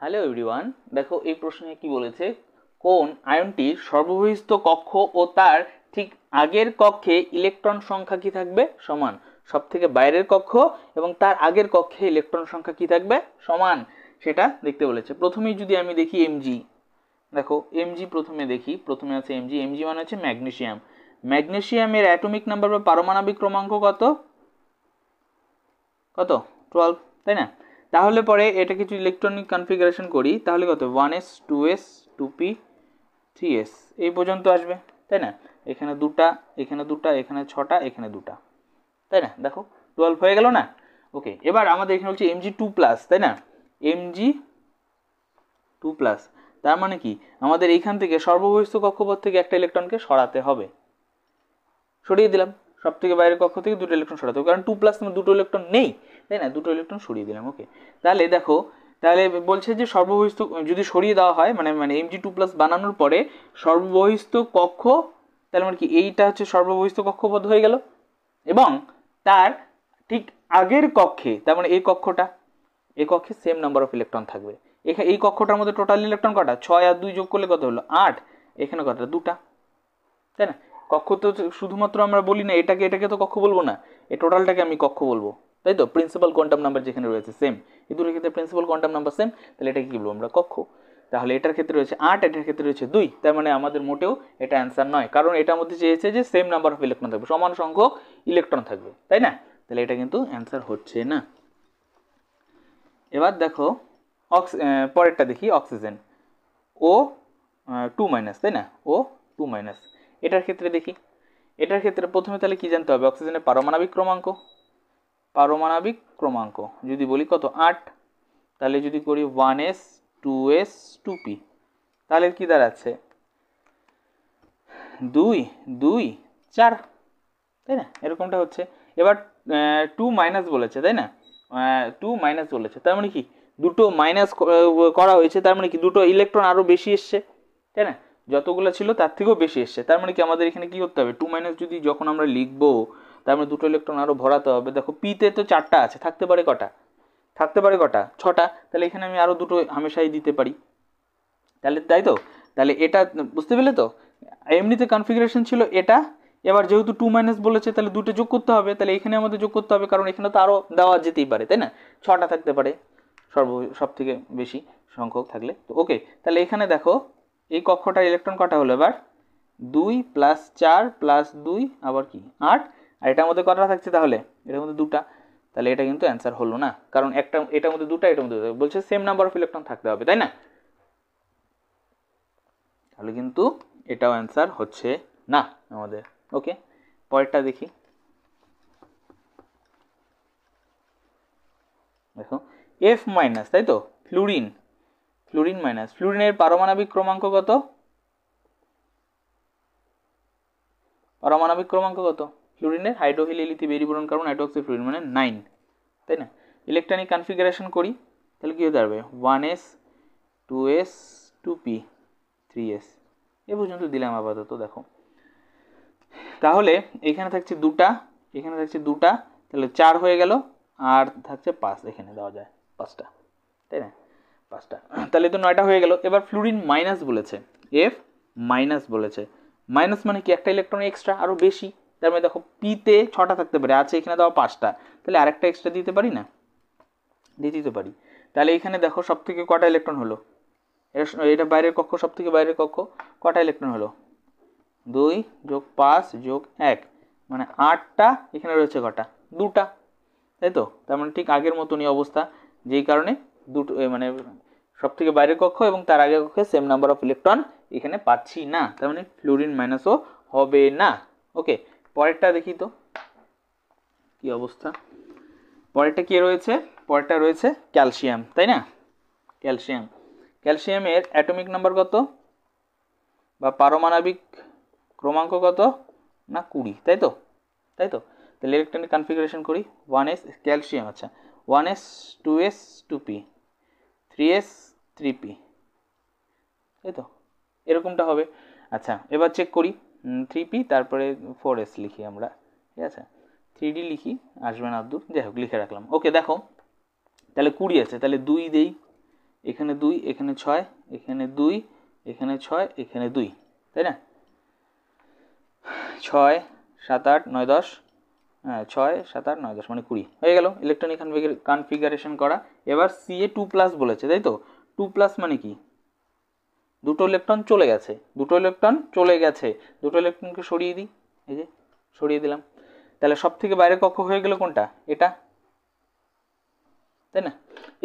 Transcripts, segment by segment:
Hello everyone, দেখো এই প্রশ্নে কি বলেছে, কোন আয়নটির সর্ববহিস্থ কক্ষ ও তার ঠিক আগের কক্ষে ইলেকট্রন সংখ্যা কি থাকবে সমান। সব থেকে বাইরের কক্ষ এবং তার আগের কক্ষে ইলেকট্রন সংখ্যা কি থাকবে সমান, সেটা দেখতে বলেছে। প্রথমেই যদি আমি দেখি এমজি, দেখো এমজি প্রথমে দেখি, প্রথমে আছে এমজি। এমজি মানে হচ্ছে ম্যাগনেসিয়াম। ম্যাগনেসিয়ামের অ্যাটমিক নাম্বার বা পারমাণবিক ক্রমাঙ্ক কত? কত? 12, তাই না? তাহলে পরে এটা কিছু ইলেকট্রনিক কনফিগারেশন করি, তাহলে কত? 1s 2s 2p 3s এই পর্যন্ত আসবে, তাই না? এখানে দুটা, এখানে দুটা, এখানে ছটা, এখানে দুটা, তাই না? দেখো 12 হয়ে গেল না? ওকে, এবার আমাদের এখানে হচ্ছে mg2+, তাই না? mg2+, তার মানে কি আমাদের এইখান থেকে সর্ববহিস্থ কক্ষপথ থেকে একটা ইলেকট্রনকে সরাতে হবে। সরিয়ে দিলাম, সব থেকে বাইরের কক্ষ থেকে দুটো ইলেকট্রন সরাতে হবে, কারণ 2+ দুটো ইলেকট্রন নেই, তাই না? দুটো ইলেকট্রন সরিয়ে দিলাম। ওকে, তাহলে দেখো, তাহলে বলছে যে সর্ববহিস্থ যদি সরিয়ে দেওয়া হয়, মানে mg2+ বানানোর পরে সর্ববহিস্থ কক্ষ, তাহলে মানে কি এইটা হচ্ছে সর্ববহিস্থ কক্ষপথ হয়ে গেল, এবং তার ঠিক আগের কক্ষে, তার মানে এই কক্ষটা, এই কক্ষে সেম নাম্বার অফ ইলেকট্রন থাকবে। এখানে এই কক্ষটার মধ্যে টোটাল ইলেকট্রন কটা? 6 আর 2 যোগ করলে কত হলো? 8। এখানে কতটা? দুটা, তাই না? কক্ষ তো শুধুমাত্র আমরা বলি না এটাকে, এটাকে তো কক্ষ বলবো না, এই টোটালটাকে আমি কক্ষ বলবো, তাই তো? প্রিন্সিপাল কোয়ান্টাম নাম্বার যেখানে রয়েছে সেম, এই দুটোর ক্ষেত্রে প্রিন্সিপাল কোয়ান্টাম নাম্বার সেম, তাহলে এটাকে কি বলবো আমরা? কক্ষ। তাহলে এটার ক্ষেত্রে রয়েছে 8, এটার ক্ষেত্রে রয়েছে 2, তার মানে আমাদের মোটেও এটা অ্যান্সার নয়, কারণ এটার মধ্যে চেয়েছে যে সেম নাম্বার অফ ইলেকট্রন থাকবে, সমান সংখ্যক ইলেকট্রন থাকবে, তাই না? তাহলে এটা কিন্তু অ্যান্সার হচ্ছে না। এবার দেখো পরেরটা দেখি, অক্সিজেন O2-, তাই না? O2-, এটার ক্ষেত্রে দেখি। এটার ক্ষেত্রে প্রথমে তাহলে কি জানতে হবে? অক্সিজেনের পারমাণবিক ক্রমাঙ্ক। পারমাণবিক ক্রমাঙ্ক যদি বলি কত? 8। তাহলে যদি করি 1s 2s 2p, তাহলে কি দাঁড়াচ্ছে? 2 2 4, তাই না? এরকমটা হচ্ছে। এবার 2- বলেছে, তাই না? 2- বলেছে, তার মানে কি দুটো মাইনাস করা হয়েছে, তার মানে কি দুটো ইলেকট্রন আরো বেশি এসছে, তাই না? যতগুলো ছিল তার থেকেও বেশি এসছে, তার মানে কি আমাদের এখানে কি করতে হবে? 2- যদি যখন আমরা লিখবো, তার মানে দুটো ইলেকট্রন আরো ভরাতে হবে। দেখো পিতে তো 4টা আছে, থাকতে পারে কটা? থাকতে পারে কটা? 6টা। তাহলে এখানে আমি আরো দুটো হামেশাই দিতে পারি, তাহলে তাই তো? তাহলে এটা বুঝতে পেলে তো? এমনিতে কনফিগারেশন ছিল এটা, এবার যেহেতু 2- বলেছে, তাহলে দুটো যোগ করতে হবে, তাহলে এখানে আমাদের যোগ করতে হবে, কারণ এখানে তো আরো দেওয়া যেতেই পারে, তাই না? 6টা থাকতে পারে সব থেকে বেশি সংখ্যক থাকলে। তো ওকে, তাহলে এখানে দেখো এই কক্ষটার ইলেকট্রন কটা হলো এবার? 2 + 4 + 2 আবার কি 8, আর এটার মধ্যে কটা থাকছে তাহলে? এটার মধ্যে দুটা, তাহলে এটা কিন্তু অ্যান্সার হলো না, কারণ একটা এটার মধ্যে দুটা, এটার মধ্যে দুটো, বলছে সেম নাম্বার অফ ইলেকট্রন থাকতে হবে, তাই না? তাহলে কিন্তু এটাও অ্যান্সার হচ্ছে না আমাদের। ওকে, পরেরটা দেখি। দেখো F-, তাই তো? ফ্লুরিন, ফ্লুরিন-, ফ্লুরিনের পারমাণবিক ক্রমাঙ্ক কত? পারমাণবিক ক্রমাঙ্ক কত ফ্লুরিনের? হাইড্রোহিল লিথি বেরিবোরন কার্বন হাইড্রোক্সি ফ্লুরিন মানে 9, তাই না? ইলেকট্রনিক কনফিগারেশন করি, তাহলে কি হতে পারবে? 1s 2s 2p 3s এ পর্যন্ত দিলাম আপাতত। দেখো তাহলে এখানে থাকছে দুটা, এখানে থাকছে দুটা, তাহলে 4 হয়ে গেল, আর থাকছে 5, এখানে দেওয়া যায় 5টা, তাই না? 5টা, তাহলে তো 9টা হয়ে গেল। এবার ফ্লুরিন মাইনাস বলেছে, F- বলেছে। মাইনাস মানে কি একটা ইলেকট্রন এক্সট্রা, আরো বেশি, তার মানে দেখো পিতে 6টা থাকতে পারে, আছে এখানে দেওয়া 5টা, তাহলে আরেকটা এক্সট্রা দিতে পারি না? দিয়ে দিতে পারি। তাহলে এখানে দেখো সব থেকে কটা ইলেকট্রন হলো? এটা বাইরের কক্ষ, সব থেকে বাইরের কক্ষ, কটা ইলেকট্রন হলো? 2 + 5 + 1, মানে 8টা। এখানে রয়েছে কটা? দুটা, তাই তো? তার মানে ঠিক আগের মতনই অবস্থা, যেই কারণে দুটো মানে সব থেকে বাইরের কক্ষ এবং তার আগের কক্ষে সেম নাম্বার অফ ইলেকট্রন এখানে পাচ্ছি না, তার মানে ফ্লুরিন মাইনাসও হবে না। ওকে, পরেরটা দেখি তো কি অবস্থা। পরেরটা কি রয়েছে? পরেরটা রয়েছে ক্যালসিয়াম, তাই না? ক্যালসিয়াম, ক্যালসিয়ামের অ্যাটমিক নাম্বার কত বা পারমাণবিক ক্রমাঙ্ক কত? না 20, তাই তো? তাই তো? তাহলে ইলেকট্রনিক কনফিগারেশন করি, 1s ক্যালসিয়াম, আচ্ছা 1s 2s 2p 3s 3p, তাই তো? এরকমটা হবে। আচ্ছা এবার চেক করি, 3p তারপরে 4s লিখি আমরা, ঠিক আছে? 3d লিখি, আসবে না দূর, যাই হোক লিখে রাখলাম। ওকে, দেখো তাহলে 20 আছে, তাহলে 2 দেই, এখানে 2, এখানে 6, এখানে 2, এখানে 6, এখানে 2, তাই না? 6 7 8 9 10, হ্যাঁ 6 7 8 9 10 মানে 20 হয়ে গেল ইলেকট্রনিক কনফিগারেশন করা। এবার Ca2+ বলেছে, তাই তো? 2+ মানে কি? দুটো ইলেকট্রন চলে গেছে, দুটো ইলেকট্রনকে সরিয়ে দিই, এই যে সরিয়ে দিলাম। তাহলে সব থেকে বাইরের কক্ষ হয়ে গেল কোনটা? এটা, তাই না?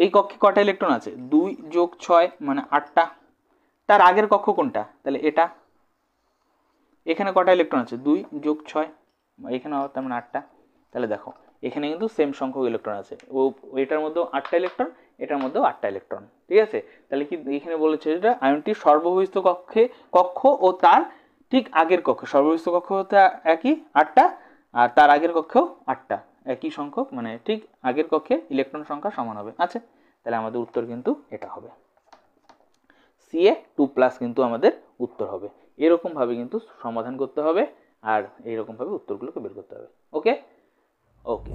এই কক্ষে কটা ইলেকট্রন আছে? 2 যোগ 6 মানে 8টা। তার আগের কক্ষ কোনটা? তাহলে এটা। এখানে কটা ইলেকট্রন আছে? 2 যোগ 6, এখানে তার মানে 8টা। তাহলে দেখো এখানে কিন্তু সেম সংখ্যক ইলেকট্রন আছে, এটার মধ্যেও 8টা ইলেকট্রন, এটার মধ্যেও 8টা ইলেকট্রন, ঠিক আছে? তাহলে কি এখানে বলেছে যেটা আয়নটির সর্ববহিস্থ কক্ষ ও তার ঠিক আগের কক্ষ, সর্ববহিস্থ কক্ষ হতে একই 8টা, আর তার আগের কক্ষেও 8টা, একই সংখ্যক, মানে ঠিক আগের কক্ষে ইলেকট্রন সংখ্যা সমান হবে। আচ্ছা, তাহলে আমাদের উত্তর কিন্তু এটা হবে, Ca2+ কিন্তু আমাদের উত্তর হবে। এরকমভাবে কিন্তু সমাধান করতে হবে আর এইরকমভাবে উত্তরগুলোকে বের করতে হবে। ওকে ওকে।